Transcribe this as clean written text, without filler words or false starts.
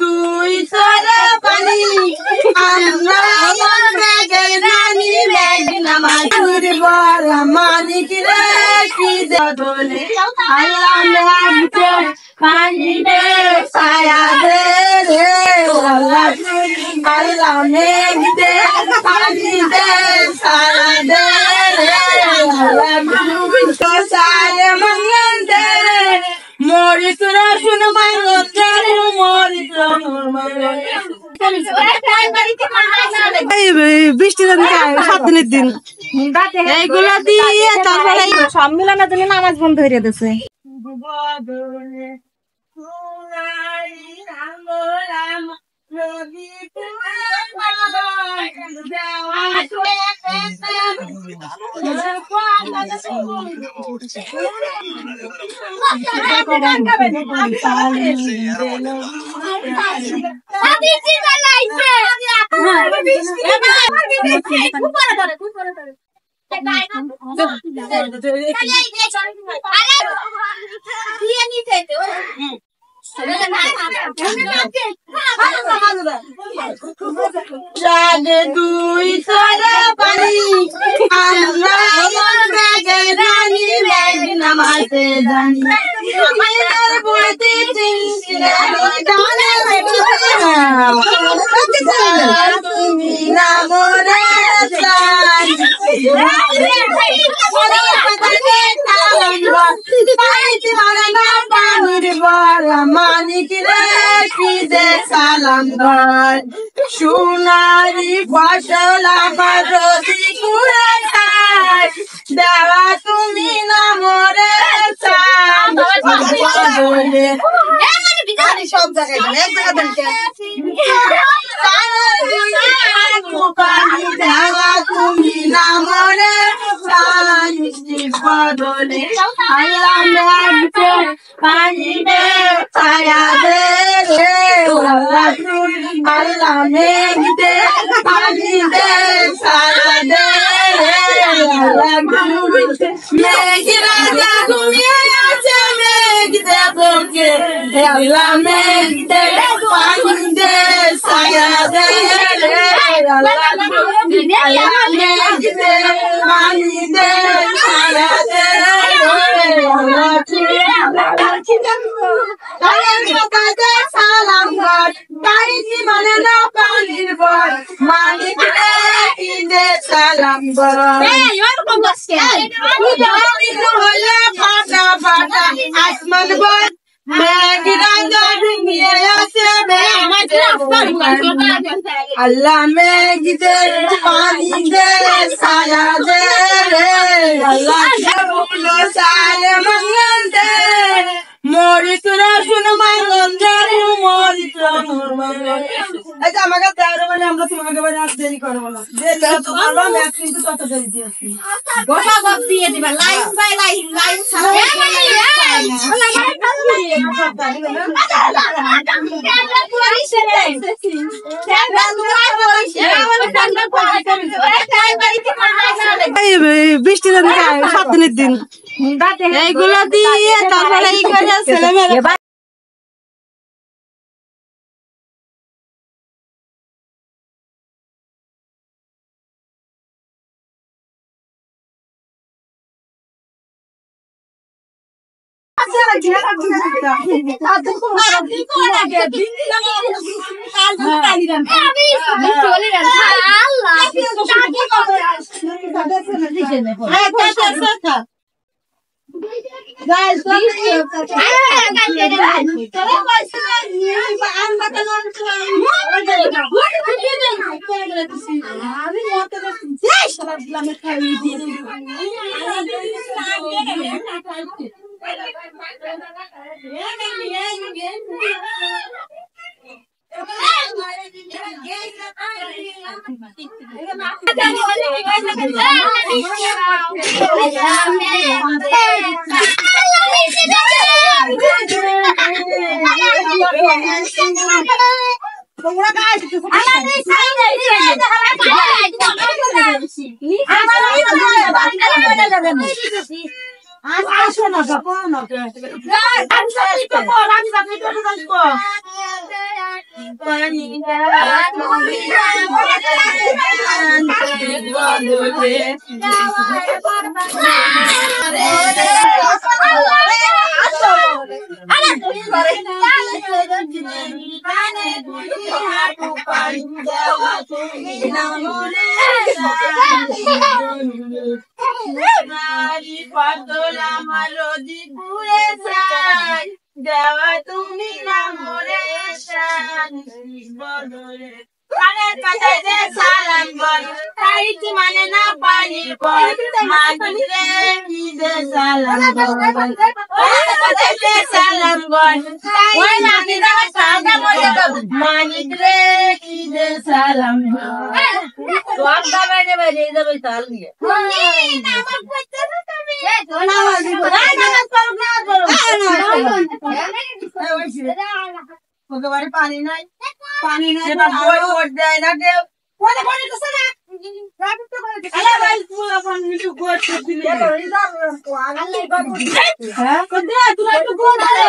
দুই সারা পানি আমরা রানী নামাজুর বড় মানিক রে কি বলে পানি দে ছায়া দে রে আল্লাহ মেঘ দে পানি দে ছায়া দে রে সারে মঙ্গল দে মরিস রসুন মাঙ্গল দে মরিস বৃষ্টি 7 দিনের দিন এইগুলা দিয়ে তারপরে সম্মেলনের জন্য নামাজ বন্ধ হয়ে দিয়েছে। দুই সারা পানি আমরা রানী নামাজে জানি তুমি নামরে মানিক রে কি দে সালাম ঘর সোনারি ফসল আমার রোজি কুড়ে খায় দেওয়া তুমি নামরে সব জায়গায় এক দেওয়া তুমি নামরে বদলে পানি দে ছায়া দে রে আল্লাহ মেঘ দে পানি দে ছায়া দে রে মেঘ রাজা ঘুমিয়ে আছে মেঘ দে তোকে আল্লাহ মেঘ দে পানি দে ছায়া দে রে আল্লাহ মেঘ দে পানি দে ছায়া দে সালাম ঘর পাইছি মানে না পানির বর মানিক রে কি দে সালাম ঘর হলে ফাটা ফাটা আসমান বর মেঘ রাজা ঘুমিয়ে আছে আল্লাহ মেঘ দে পানি দে ছায়া দে রে আল্লাহ সারে মঙ্গল দে মরিস রসুন মাঙ্গল দে মরিস আচ্ছা আমাকে তেরো মানে আমরা তোমাকে বাড়ি আজ দেরি করবো না কিন্তু তত দেরি দিয়েছি গোটা গপ দিয়ে দিবা লাইন বাই লাইন লাইন বৃষ্টি 7 দিনের দিন এইগুলা দিয়ে তারপরে ছেলেমেয়েরা আসো না গো না কে আমি সত্যি তো কর আমি বাকি তো জানবো পানি দেওয়া তুমি না মরে কানের কাছে যে সালাম বল তাইতি মানে না পানি বল মাগিরে কি যে সালাম বল কানের কাছে যে সালাম বল ওই মাগিরে সালাম বল মাগিরে কি যে সালাম বল তো আপনা বাইরে বাইরে যাবে তাল নিয়ে নামাজ পড়তে তুমি নামাজ পড়ো না ওকে পানি নাই পানি নাই না বই ওঠ দেয় না কেউ কোনে কোনে তো না আরে ভাই পুরো পানি একটু গোট দিলে হ্যাঁ কোন দে তুই একটু গোট দে